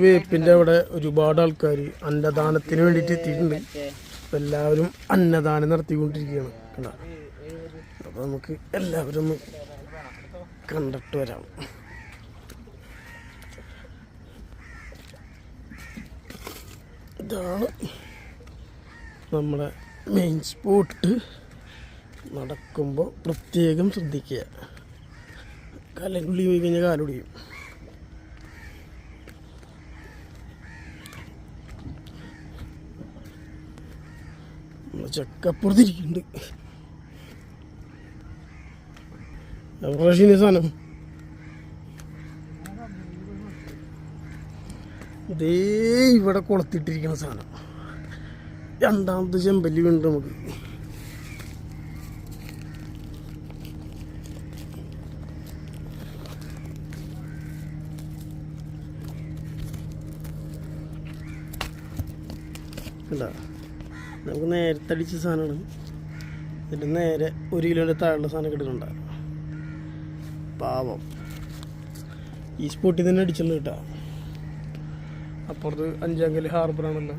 വേപ്പിൻ്റെ അവിടെ ഒരുപാട് ആൾക്കാർ അന്നദാനത്തിന് വേണ്ടിയിട്ട് എത്തിയിട്ടുണ്ട്. അപ്പം എല്ലാവരും അന്നദാനം നടത്തിക്കൊണ്ടിരിക്കുകയാണ്. കണ്ട, അപ്പോൾ നമുക്ക് എല്ലാവരും ഒന്ന് കണ്ടിട്ട് വരാം. ഇതാണ് നമ്മുടെ മെയിൻ സ്പോട്ട്. നടക്കുമ്പോൾ പ്രത്യേകം ശ്രദ്ധിക്കുക, കാലുള്ളി പോയി കഴിഞ്ഞാൽ കാലൊടിയും. ചക്കപ്പുറത്തിരിക്കുന്നുണ്ട് സാധനം. ഇതേ ഇവിടെ കൊളത്തിട്ടിരിക്കുന്ന സാധനം. രണ്ടാമത്തെ ചെമ്പല്ലി ഉണ്ട് നമുക്ക്. കണ്ടാ, നമുക്ക് നേരത്തെ അടിച്ച സാധനമാണ്. ഇതിൻ്റെ നേരെ 1 കിലോൻ്റെ താഴെയുള്ള സാധനം കിട്ടുന്നുണ്ട്. പാവം ഈ സ്പോട്ടിൽ തന്നെ അടിച്ചുള്ളൂ കേട്ടോ. അപ്പുറത്ത് 5 ഹാർബറാണല്ലോ.